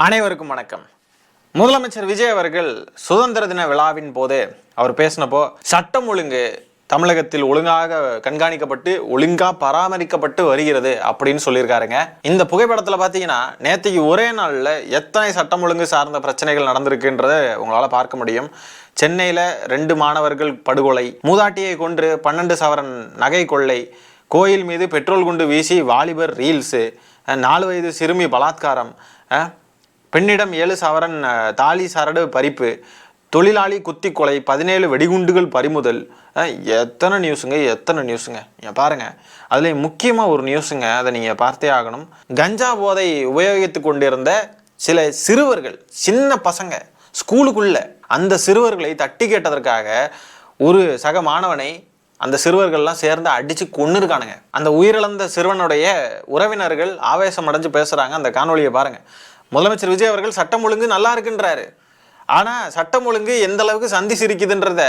அனைவருக்கும் வணக்கம். முதலமைச்சர் விஜய் அவர்கள் சுதந்திர தின விழாவின் போது அவர் பேசினப்போ சட்டம் ஒழுங்கு தமிழகத்தில் ஒழுங்காக கண்காணிக்கப்பட்டு ஒழுங்கா பராமரிக்கப்பட்டு வருகிறது அப்படின்னு சொல்லியிருக்காருங்க. இந்த புகைப்படத்துல பாத்தீங்கன்னா நேற்றுக்கு ஒரே நாள்ல எத்தனை சட்டம் ஒழுங்கு சார்ந்த பிரச்சனைகள் நடந்திருக்குன்றத உங்களால பார்க்க முடியும். சென்னையில 2 மாணவர்கள் படுகொலை, மூதாட்டியை கொன்று 12 சவரன் நகை கொள்ளை, கோயில் மீது பெட்ரோல் குண்டு வீசி வாலிபர் ரீல்ஸு, 4 வயது சிறுமி பலாத்காரம், பெண்ணிடம் 7 சவரன் தாலி சரடு பறிப்பு, தொழிலாளி குத்தி கொலை, 17 வெடிகுண்டுகள் பறிமுதல். எத்தனை நியூஸுங்க நீங்கள் பாருங்கள். அதில் முக்கியமாக ஒரு நியூஸுங்க, அதை நீங்கள் பார்த்தே ஆகணும். கஞ்சா போதை உபயோகித்து கொண்டிருந்த சில சிறுவர்கள், சின்ன பசங்க ஸ்கூலுக்குள்ள, அந்த சிறுவர்களை தட்டி கேட்டதற்காக ஒரு சக மாணவனை அந்த சிறுவர்கள்லாம் சேர்ந்து அடித்து கொன்னுருக்கானுங்க. அந்த உயிரிழந்த சிறுவனுடைய உறவினர்கள் ஆவேசம் அடைஞ்சு பேசுகிறாங்க. அந்த காணொலியை பாருங்கள். முதலமைச்சர் விஜய் அவர்கள் சட்டம் ஒழுங்கு நல்லா இருக்குன்றாரு. ஆனால் சட்டம் ஒழுங்கு எந்த அளவுக்கு சந்தி சிரிக்குதுன்றத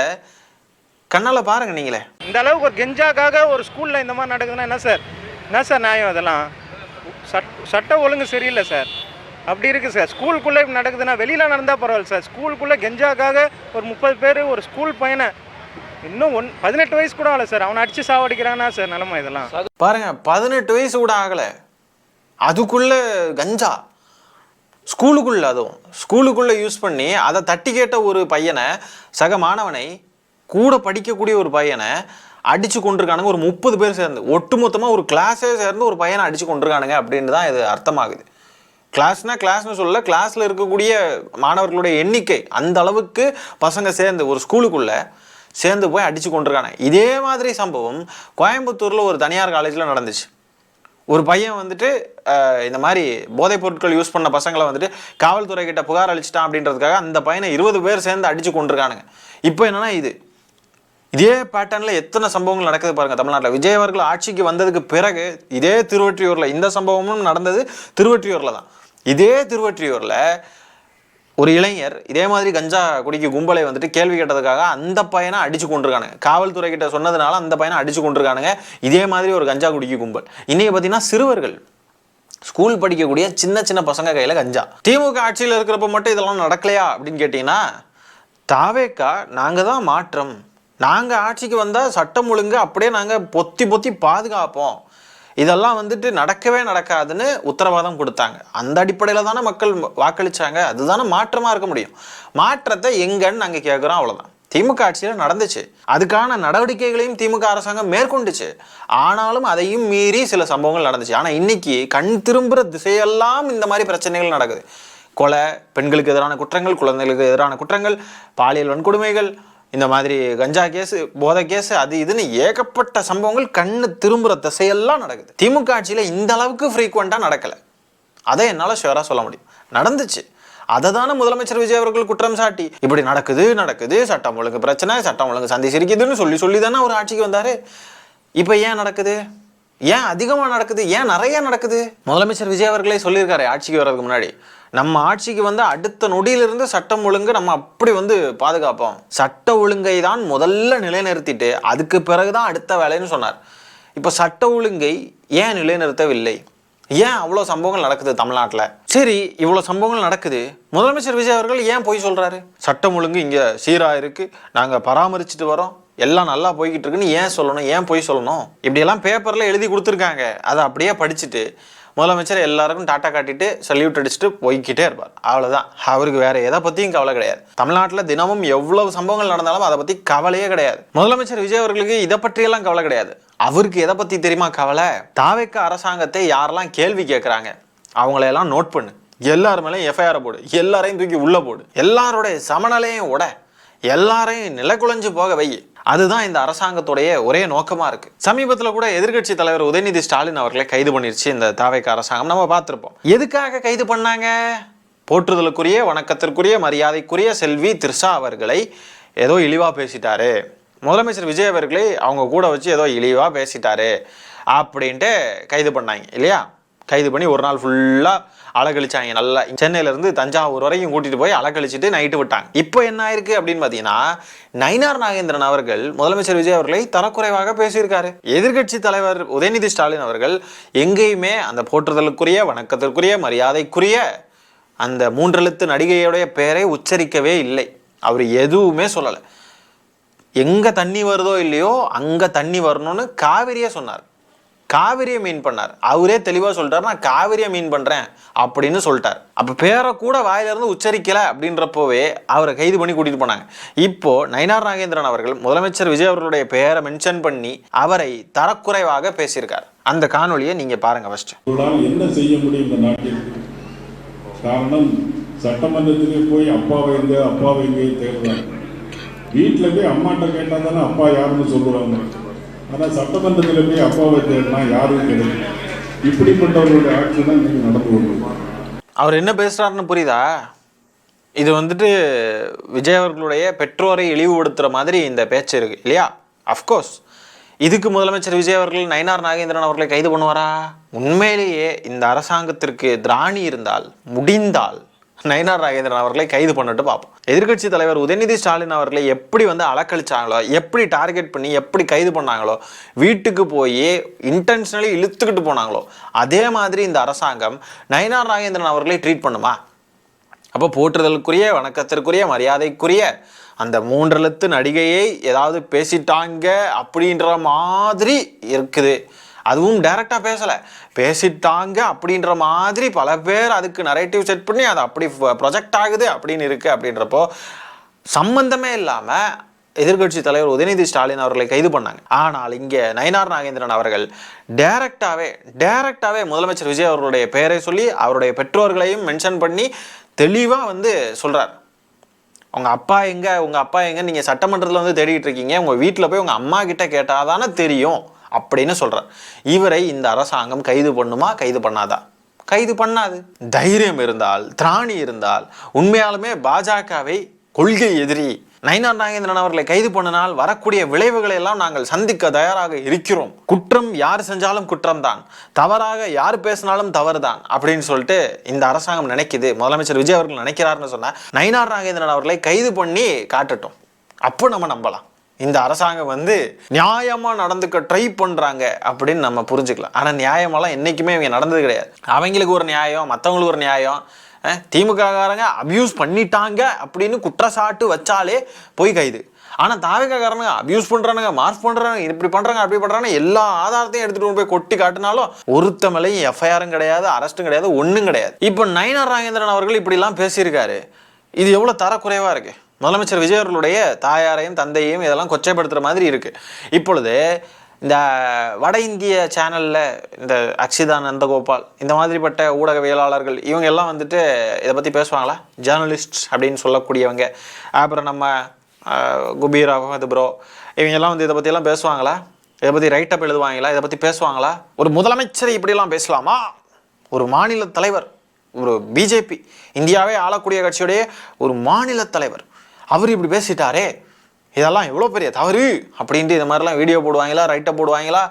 கண்ணால் பாருங்கள் நீங்களே. இந்த அளவுக்கு ஒரு கெஞ்சாக்காக ஒரு ஸ்கூலில் இந்த மாதிரி நடக்குதுன்னா என்ன சார் நியாயம்? அதெல்லாம் சட்ட ஒழுங்கு சரியில்லை சார். அப்படி இருக்குது சார். ஸ்கூலுக்குள்ளே இப்படி நடக்குதுன்னா வெளியில் நடந்தால் பரவாயில்ல சார். ஸ்கூலுக்குள்ளே கெஞ்சாக்காக ஒரு 30 பேர் ஒரு ஸ்கூல் பையனை, இன்னும் 18 வயசு கூட ஆகலை சார், அவனை அடித்து சாவடிக்கிறானா சார் நிலமை? இதெல்லாம் பாருங்கள். 18 வயசு கூட ஆகலை, அதுக்குள்ளே கஞ்சா ஸ்கூலுக்குள்ளே, அதுவும் ஸ்கூலுக்குள்ளே யூஸ் பண்ணி அதை தட்டி கேட்ட ஒரு பையனை, சக மாணவனை, கூட படிக்கக்கூடிய ஒரு பையனை அடித்து கொண்டிருக்கானுங்க. ஒரு 30 பேர் சேர்ந்து, ஒட்டுமொத்தமாக ஒரு கிளாஸே சேர்ந்து ஒரு பையனை அடித்து கொண்டிருக்கானுங்க அப்படின்னு தான் இது அர்த்தமாகுது. கிளாஸ்னு சொல்ல, கிளாஸில் இருக்கக்கூடிய மாணவர்களுடைய எண்ணிக்கை அந்த அளவுக்கு பசங்க சேர்ந்து ஒரு ஸ்கூலுக்குள்ளே சேர்ந்து போய் அடித்து கொண்டிருக்காங்க. இதே மாதிரி சம்பவம் கோயம்புத்தூரில் ஒரு தனியார் காலேஜில் நடந்துச்சு. ஒரு பையன் வந்துட்டு இந்த மாதிரி போதைப் பொருட்கள் யூஸ் பண்ண பசங்களை வந்துட்டு காவல்துறை கிட்ட புகார் அளிச்சிட்டான் அப்படின்றதுக்காக அந்த பையனை 20 பேர் சேர்ந்து அடித்து கொண்டிருக்கானுங்க. இப்போ என்னன்னா இதே பேட்டர்னில் எத்தனை சம்பவங்கள் நடக்குது பாருங்கள் தமிழ்நாட்டில். விஜய் அவர்கள் ஆட்சிக்கு வந்ததுக்கு பிறகு இதே திருவொற்றியூரில் இந்த சம்பவமும் நடந்தது. திருவொற்றியூரில் தான். இதே திருவொற்றியூரில் ஒரு இளைஞர் இதே மாதிரி கஞ்சா குடிக்க கும்பலை வந்துட்டு கேள்வி கேட்டதுக்காக அந்த பையனை அடிச்சு கொண்டிருக்கானுங்க. காவல்துறை கிட்ட சொன்னதுனால அந்த பையனை அடிச்சு கொண்டிருக்கானுங்க. இதே மாதிரி ஒரு கஞ்சா குடிக்க கும்பல். இன்னைக்கு பார்த்தீங்கன்னா சிறுவர்கள், ஸ்கூல் படிக்கக்கூடிய சின்ன சின்ன பசங்க கையில் கஞ்சா. திமுக ஆட்சியில் இருக்கிறப்ப மட்டும் இதெல்லாம் நடக்கலையா அப்படின்னு கேட்டீங்கன்னா, தாவேக்கா நாங்கள் தான் மாற்றம், நாங்கள் ஆட்சிக்கு வந்தால் சட்டம் ஒழுங்கு அப்படியே நாங்கள் பொத்தி பாதுகாப்போம், இதெல்லாம் வந்துட்டு நடக்கவே நடக்காதுன்னு உத்தரவாதம் கொடுத்தாங்க. அந்த அடிப்படையில் தானே மக்கள் வாக்களித்தாங்க. அதுதானே மாற்றமாக இருக்க முடியும். மாற்றத்தை எங்கன்னு நாங்கள் கேட்குறோம், அவ்வளோதான். திமுக ஆட்சியில் நடந்துச்சு, அதுக்கான நடவடிக்கைகளையும் திமுக அரசாங்கம் மேற்கொண்டுச்சு. ஆனாலும் அதையும் மீறி சில சம்பவங்கள் நடந்துச்சு. ஆனால் இன்னைக்கு கண் திரும்புகிற திசையெல்லாம் இந்த மாதிரி பிரச்சனைகள் நடக்குது. கொலை, பெண்களுக்கு எதிரான குற்றங்கள், குழந்தைகளுக்கு எதிரான குற்றங்கள், பாலியல் வன்கொடுமைகள், இந்த மாதிரி கஞ்சா கேஸு, போதை கேஸு, அது இதுன்னு ஏகப்பட்ட சம்பவங்கள் கண்ணு திரும்புகிற திசையெல்லாம் நடக்குது. திமுக ஆட்சியில் இந்த அளவுக்கு ஃப்ரீக்வெண்ட்டாக நடக்கலை, அதை என்னால் ஷுவராக சொல்ல முடியும். நடந்துச்சு. அதை தானே முதலமைச்சர் விஜய் அவர்கள் குற்றம் சாட்டி இப்படி நடக்குது, சட்டம் ஒழுங்கு பிரச்சனை, சட்டம் ஒழுங்கு சந்தி சிரிக்குதுன்னு சொல்லி தானே ஒரு ஆட்சிக்கு வந்தார். இப்போ ஏன் நடக்குது? ஏன் அதிகமாக நடக்குது? ஏன் நிறைய நடக்குது? முதலமைச்சர் விஜய் அவர்களே சொல்லியிருக்காரு ஆட்சிக்கு வர்றதுக்கு முன்னாடி, நம்ம ஆட்சிக்கு வந்து அடுத்த நொடியிலிருந்து சட்டம் ஒழுங்கு நம்ம அப்படி வந்து பாதுகாப்போம், சட்ட ஒழுங்கை தான் முதல்ல நிலைநிறுத்திட்டு அதுக்கு பிறகுதான் அடுத்த வேலைன்னு சொன்னார். இப்போ சட்ட ஒழுங்கை ஏன் நிலைநிறுத்தவில்லை? ஏன் அவ்வளோ சம்பவங்கள் நடக்குது தமிழ்நாட்டில்? சரி, இவ்வளோ சம்பவங்கள் நடக்குது, முதலமைச்சர் விஜய் அவர்கள் ஏன் போய் சொல்கிறாரு? சட்டம் ஒழுங்கு இங்கே சீராக இருக்குது, நாங்கள் பராமரிச்சுட்டு வரோம், எல்லாம் நல்லா போய்கிட்டு இருக்குன்னு ஏன் சொல்லணும்? ஏன் போய் சொல்லணும்? இப்படியெல்லாம் பேப்பரில் எழுதி கொடுத்துருக்காங்க, அதை அப்படியே படிச்சுட்டு முதலமைச்சர் எல்லாருக்கும் டாட்டா காட்டிட்டு சல்யூட் அடிச்சுட்டு போய்கிட்டே இருப்பார். அவ்வளோதான். அவருக்கு வேற எதை பற்றியும் கவலை கிடையாது. தமிழ்நாட்டில் தினமும் எவ்வளவு சம்பவங்கள் நடந்தாலும் அதை பற்றி கவலையே கிடையாது. முதலமைச்சர் விஜய் அவர்களுக்கு இதை பற்றியெல்லாம் கவலை கிடையாது. அவருக்கு எதை பற்றி தெரியுமா கவலை? தாவேக்க அரசாங்கத்தை யாரெல்லாம் கேள்வி கேட்குறாங்க அவங்களையெல்லாம் நோட் பண்ணு, எல்லார் மேலேயும் எஃப்ஐஆரை போடு, எல்லாரையும் தூக்கி உள்ளே போடு, எல்லாருடைய சமநிலையும் உட, எல்லாரையும் நிலக்குலைஞ்சு போக வை. அதுதான் இந்த அரசாங்கத்துடைய ஒரே நோக்கமாக இருக்குது. சமீபத்தில் கூட எதிர்க்கட்சி தலைவர் உதயநிதி ஸ்டாலின் அவர்களை கைது பண்ணிருச்சு இந்த தாவேக்க அரசாங்கம். நம்ம பார்த்துருப்போம். எதுக்காக கைது பண்ணாங்க? போற்றுதலுக்குரிய, வணக்கத்திற்குரிய, மரியாதைக்குரிய செல்வி திரிஷா அவர்களை ஏதோ இழிவாக பேசிட்டாரு, முதலமைச்சர் விஜய் அவர்களை அவங்க கூட வச்சு ஏதோ இழிவாக பேசிட்டாரு அப்படின்ட்டு கைது பண்ணாங்க இல்லையா? கைது பண்ணி ஒரு நாள் ஃபுல்லாக அலக்கழிச்சாங்க. நல்லா சென்னையிலேருந்து தஞ்சாவூர் வரைக்கும் கூட்டிகிட்டு போய் அலக்கழிச்சிட்டு நைட்டு விட்டாங்க. இப்போ என்ன ஆயிருக்கு அப்படின்னு பார்த்தீங்கன்னா, நயினார் நாகேந்திரன் அவர்கள் முதலமைச்சர் விஜய் அவர்களை தரக்குறைவாக பேசியிருக்காரு. எதிர்கட்சி தலைவர் உதயநிதி ஸ்டாலின் அவர்கள் எங்கேயுமே அந்த போற்றுதலுக்குரிய, வணக்கத்திற்குரிய, மரியாதைக்குரிய அந்த 3 எழுத்து நடிகையுடைய பெயரை உச்சரிக்கவே இல்லை. அவர் எதுவுமே சொல்லலை. எங்கே தண்ணி வருதோ இல்லையோ அங்கே தண்ணி வரணும்னு காவிரியே சொன்னார். காவிரியை மீன் பண்ணார். அவரே தெளிவாக சொல்லிட்டார், நான் காவிரியை மீன் பண்ணுறேன் அப்படின்னு சொல்லிட்டார். அப்போ பேரை கூட வாயிலிருந்து உச்சரிக்கலை அப்படின்றப்போவே அவரை கைது பண்ணி கூட்டிகிட்டு போனாங்க. இப்போ நயினார் நாகேந்திரன் அவர்கள் முதலமைச்சர் விஜய் அவர்களுடைய பெயரை மென்ஷன் பண்ணி அவரை தரக்குறைவாக பேசியிருக்கார். அந்த காணொலியை நீங்கள் பாருங்கள் ஃபர்ஸ்ட். என்ன செய்ய முடியும் இந்த நாட்டில்? காரணம், சட்டமன்றத்திலே போய் அப்பாவை எங்கே தேடுறாங்க. வீட்டில் போய் அம்மாட்ட கேட்டால் தானே அப்பா யாருன்னு சொல்லுவாங்க. ஆனால் சட்டமன்றத்தில் போய் அப்பாவை தேடினா யாரும் கிடையாது. இப்படிப்பட்டவர்களுடைய ஆட்சி தான் இன்னைக்கு நடந்து கொண்டு. அவர் என்ன பேசுகிறாருன்னு புரியுதா? இது வந்துட்டு விஜய் அவர்களுடைய பெற்றோரை இழிவுபடுத்துகிற மாதிரி இந்த பேச்சு இருக்கு இல்லையா? அஃப்கோர்ஸ் இதுக்கு முதலமைச்சர் விஜய் அவர்கள் நயினார் நாகேந்திரன் அவர்களை கைது பண்ணுவாரா? உண்மையிலேயே இந்த அரசாங்கத்திற்கு திராணி இருந்தால், முடிந்தால் நயினார் நாகேந்திரன் அவர்களை கைது பண்ணிட்டு பார்ப்போம். எதிர்கட்சி தலைவர் உதயநிதி ஸ்டாலின் அவர்களை எப்படி அலக்கழிச்சாங்களோ, எப்படி டார்கெட் பண்ணி எப்படி கைது பண்ணாங்களோ, வீட்டுக்கு போய் இன்டென்ஷனலி இழுத்துக்கிட்டு போனாங்களோ, அதே மாதிரி இந்த அரசாங்கம் நயினார் நாகேந்திரன் அவர்களை ட்ரீட் பண்ணுமா? அப்போ போற்றுதலுக்குரிய, வணக்கத்திற்குரிய, மரியாதைக்குரிய அந்த 3 எழுத்து நடிகையை ஏதாவது பேசிட்டாங்க அப்படின்ற மாதிரி இருக்குது. அதுவும் டைரக்டாக பேசலை, பேசிட்டாங்க அப்படின்ற மாதிரி பல பேர் அதுக்கு நரேட்டிவ் செட் பண்ணி அது அப்படி ப்ரொஜெக்ட் ஆகுது அப்படின்னு இருக்குது. அப்படின்றப்போ சம்பந்தமே இல்லாமல் எதிர்கட்சி தலைவர் உதயநிதி ஸ்டாலின் அவர்களை கைது பண்ணாங்க. ஆனால் இங்கே நயினார் நாகேந்திரன் அவர்கள் டைரக்டாகவே முதலமைச்சர் விஜய் அவர்களுடைய பெயரை சொல்லி அவருடைய பெற்றோர்களையும் மென்ஷன் பண்ணி தெளிவாக சொல்கிறார். உங்கள் அப்பா எங்கே நீங்கள் சட்டமன்றத்தில் தேடிட்டு இருக்கீங்க, உங்கள் வீட்டில் போய் உங்கள் அம்மா கிட்ட கேட்டால் தானே தெரியும் அப்படின்னு சொல்கிறார். இவரை இந்த அரசாங்கம் கைது பண்ணுமா? கைது பண்ணாதா? கைது பண்ணாது. தைரியம் இருந்தால், திராணி இருந்தால், உண்மையாலுமே பாஜகவை கொள்கை எதிரி நயினார் நாகேந்திரன் அவர்களை கைது பண்ணினால் வரக்கூடிய விளைவுகளை எல்லாம் நாங்கள் சந்திக்க தயாராக இருக்கிறோம். குற்றம் யார் செஞ்சாலும் குற்றம்தான், தவறாக யார் பேசினாலும் தவறுதான் அப்படின்னு சொல்லிட்டு இந்த அரசாங்கம் நினைக்குது. முதலமைச்சர் விஜய் அவர்கள் நினைக்கிறாருன்னு சொன்னால் நயினார் நாகேந்திரன் அவர்களை கைது பண்ணி காட்டட்டும். அப்போ நம்ம நம்பலாம் இந்த அரசாங்கம் நியாயமாக நடந்துக்க ட்ரை பண்ணுறாங்க அப்படின்னு நம்ம புரிஞ்சுக்கலாம். ஆனால் நியாயமெல்லாம் என்றைக்குமே இவங்க நடந்தது கிடையாது. அவங்களுக்கு ஒரு நியாயம், மற்றவங்களுக்கு ஒரு நியாயம். திமுககாரங்க அப்யூஸ் பண்ணிட்டாங்க அப்படின்னு குற்றச்சாட்டு வச்சாலே போய் கைது. ஆனால் தாவேக்காரங்க அப்யூஸ் பண்ணுறானுங்க, மார்க் பண்ணுறாங்க, இப்படி பண்ணுறாங்க, அப்படி பண்ணுறாங்க, எல்லா ஆதாரத்தையும் எடுத்துகிட்டு போய் கொட்டி காட்டினாலும் ஒருத்த மேலேயும் எஃப்ஐஆரும் கிடையாது, அரெஸ்ட்டும் கிடையாது, ஒன்றும் கிடையாது. இப்போ நயினார் நாகேந்திரன் அவர்கள் இப்படிலாம் பேசியிருக்காரு. இது எவ்வளோ தரக்குறைவாக இருக்குது. முதலமைச்சர் விஜய் அவர்களுடைய தாயாரையும் தந்தையையும் இதெல்லாம் கொச்சைப்படுத்துகிற மாதிரி இருக்குது. இப்பொழுது இந்த வட இந்திய சேனலில் இந்த அக்ஷிதா நந்தகோபால் இந்த மாதிரிப்பட்ட ஊடகவியலாளர்கள் இவங்க எல்லாம் இதை பற்றி பேசுவாங்களா? ஜேர்னலிஸ்ட் அப்படின்னு சொல்லக்கூடியவங்க, அப்புறம் நம்ம குபீர் அகமது ப்ரோ இவங்கெல்லாம் இதை பற்றியெல்லாம் பேசுவாங்களா? இதை பற்றி ரைட்டப் எழுதுவாங்களா? இதை பற்றி பேசுவாங்களா? ஒரு முதலமைச்சர் இப்படிலாம் பேசலாமா? ஒரு மாநில தலைவர், ஒரு பிஜேபி இந்தியாவே ஆளக்கூடிய கட்சியுடைய ஒரு மாநில தலைவர் அவர் இப்படி பேசிட்டாரே, இதெல்லாம் எவ்வளோ பெரிய தவறு அப்படின்ட்டு இது மாதிரிலாம் வீடியோ போடுவாங்களா, ரைட்டப் போடுவாங்களா,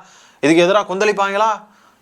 இதுக்கு எதிராக கொந்தளிப்பாங்களா?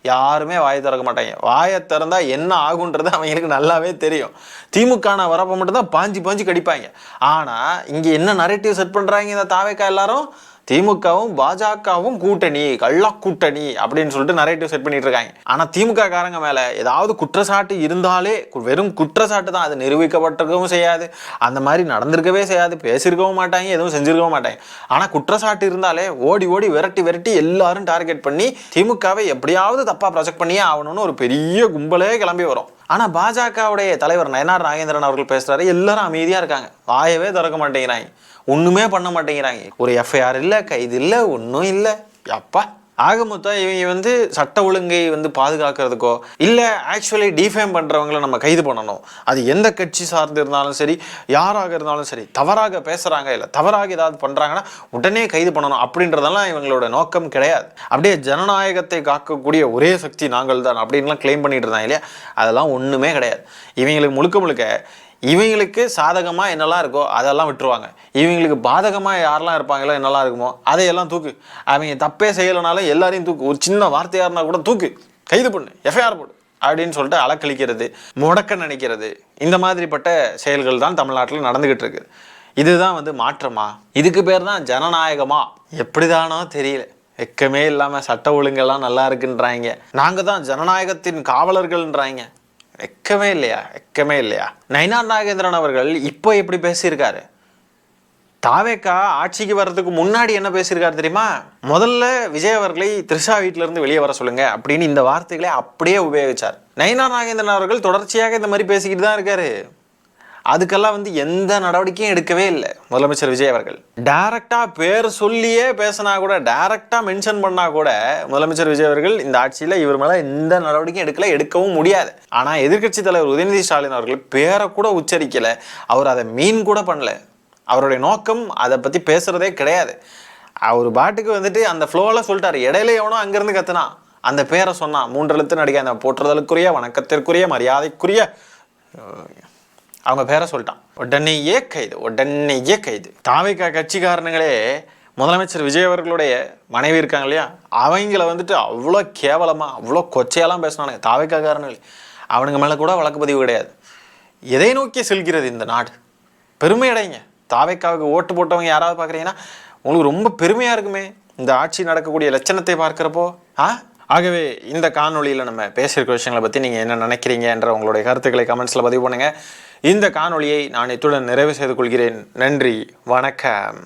யாருமே வாயை திறக்க மாட்டாங்க. வாயை திறந்தால் என்ன ஆகுன்றது அவங்களுக்கு நல்லாவே தெரியும். திமுக வரப்போ மட்டும்தான் பாஞ்சு கடிப்பாங்க. ஆனால் இங்கே என்ன நரேட்டிவ் செட் பண்ணுறாங்க இந்த தாவேக்கா எல்லாரும்? திமுகவும் பாஜகவும் கூட்டணி, கள்ள கூட்டணி அப்படின்னு சொல்லிட்டு நரேட்டிவ் செட் பண்ணிட்டு இருக்காங்க. ஆனால் திமுக காரங்க மேலே ஏதாவது குற்றச்சாட்டு இருந்தாலே வெறும் குற்றச்சாட்டு தான், அது நிரூபிக்கப்பட்டிருக்கவும் செய்யாது, அந்த மாதிரி நடந்திருக்கவே செய்யாது, பேசியிருக்கவும் மாட்டாங்க, எதுவும் செஞ்சிருக்கவும் மாட்டாங்க. ஆனால் குற்றச்சாட்டு இருந்தாலே ஓடி விரட்டி எல்லாரும் டார்கெட் பண்ணி திமுகவை எப்படியாவது தப்பாக ப்ரொஜெக்ட் பண்ணியே ஆகணும்னு ஒரு பெரிய கும்பலே கிளம்பி வரும். ஆனால் பாஜகவுடைய தலைவர் நயினார் நாகேந்திரன் அவர்கள் பேசுகிறாரு, எல்லாரும் அமைதியாக இருக்காங்க, வாயவே திறக்க மாட்டேங்கிறாங்க, ஒன்றுமே பண்ண மாட்டேங்கிறாங்க. ஒரு எஃப்ஐஆர் இல்லை, கைது இல்லை, ஒன்றும் இல்லை. அப்பா ஆக மொத்தம் இவங்க சட்ட ஒழுங்கை பாதுகாக்கிறதுக்கோ இல்லை ஆக்சுவலி டிஃபேம் பண்ணுறவங்களை நம்ம கைது பண்ணணும். அது எந்த கட்சி சார்ந்து இருந்தாலும் சரி, யாராக இருந்தாலும் சரி, தவறாக பேசுகிறாங்க இல்லை தவறாக ஏதாவது பண்ணுறாங்கன்னா உடனே கைது பண்ணணும் அப்படின்றதெல்லாம் இவங்களோட நோக்கம் கிடையாது. அப்படியே ஜனநாயகத்தை காக்கக்கூடிய ஒரே சக்தி நாங்கள் தான் அப்படின்லாம் கிளைம் பண்ணிட்டு இருந்தாங்க இல்லையா? அதெல்லாம் ஒன்றுமே கிடையாது. இவங்களுக்கு முழுக்க இவங்களுக்கு சாதகமாக என்னெல்லாம் இருக்கோ அதெல்லாம் விட்டுருவாங்க, இவங்களுக்கு பாதகமாக யாரெல்லாம் இருப்பாங்களோ என்னெல்லாம் இருக்குமோ அதையெல்லாம் தூக்கு. அவங்க தப்பே செய்யலைனாலும் எல்லாரையும் தூக்கு, ஒரு சின்ன வார்த்தையாக இருந்தால் கூட தூக்கு, கைது பண்ணு, எஃப்ஐஆர் போடு அப்படின்னு சொல்லிட்டு அலக்கழிக்கிறது, முடக்க நினைக்கிறது, இந்த மாதிரிப்பட்ட செயல்கள் தான் தமிழ்நாட்டில் நடந்துக்கிட்டு இருக்குது. இதுதான் மாற்றமா? இதுக்கு பேர் தான் ஜனநாயகமா? எப்படிதானோ தெரியல. வெக்கமே இல்லாமல் சட்ட ஒழுங்கெல்லாம் நல்லா இருக்குன்றாங்க, நாங்கள் தான் ஜனநாயகத்தின் காவலர்கள்ன்றாங்க. வெக்கமே இல்லையா, வெக்கமே இல்லையா? நயினார் நாகேந்திரன் அவர்கள் இப்போ எப்படி பேசியிருக்காரு, தாவேக்கா ஆட்சிக்கு வர்றதுக்கு முன்னாடி என்ன பேசியிருக்காரு தெரியுமா? முதல்ல விஜய் அவர்களை த்ரிஷா வீட்டில இருந்து வெளியே வர சொல்லுங்க அப்படின்னு இந்த வார்த்தைகளை அப்படியே உபயோகிச்சார். நயினார் நாகேந்திரன் அவர்கள் தொடர்ச்சியாக இந்த மாதிரி பேசிக்கிட்டு தான் இருக்காரு. அதுக்கெல்லாம் எந்த நடவடிக்கையும் எடுக்கவே இல்லை முதலமைச்சர் விஜய் அவர்கள். டைரக்டா பேர் சொல்லியே பேசினா கூட, டைரக்டா மென்ஷன் பண்ணா கூட முதலமைச்சர் விஜய் அவர்கள் இந்த ஆட்சியில இவர் மேல எந்த நடவடிக்கையும் எடுக்கல, எடுக்கவும் முடியாது. ஆனா எதிர்க்கட்சி தலைவர் உதயநிதி ஸ்டாலின் அவர்கள் பேரை கூட உச்சரிக்கல, அவர் அதை மீன் கூட பண்ணல. அவருடைய நோக்கம் அதை பத்தி பேசுறதே கிடையாது. அவர் பாட்டுக்கு அந்த ஃப்ளோவில் சொல்லிட்டாரு. இடையில எவனோ அங்கிருந்து கத்துனா, அந்த பேரை சொன்னான், 3 எழுத்து நடிகை, அந்த போற்றுதலுக்குரிய, வணக்கத்திற்குரிய, மரியாதைக்குரிய அவங்க பேரை சொல்லிட்டான். உடனேயே கைது. தாவேக்கா கட்சிக்காரனுங்களே முதலமைச்சர் விஜய் அவர்களுடைய மனைவி இருக்காங்க இல்லையா, அவங்கள அவ்வளோ கேவலமாக, அவ்வளோ கொச்சையெல்லாம் பேசினானுங்க தாவேக்கா காரனுங்களே. அவனுங்க மேலே கூட வழக்கு பதிவு கிடையாது. எதை நோக்கி செல்கிறது இந்த நாடு? பெருமை அடைங்க. தாவேக்காவுக்கு ஓட்டு போட்டவங்க யாராவது பார்க்குறீங்கன்னா உங்களுக்கு ரொம்ப பெருமையாக இருக்குமே இந்த ஆட்சி நடக்கக்கூடிய லட்சணத்தை பார்க்குறப்போ. ஆகவே இந்த காணொலியில் நம்ம பேசியிருக்கிற விஷயங்களை பற்றி நீங்கள் என்ன நினைக்கிறீங்க என்ற உங்களுடைய கருத்துக்களை கமெண்ட்ஸில் பதிவு பண்ணுங்கள். இந்த காணொலியை நான் இத்துடன் நிறைவு செய்து கொள்கிறேன். நன்றி, வணக்கம்.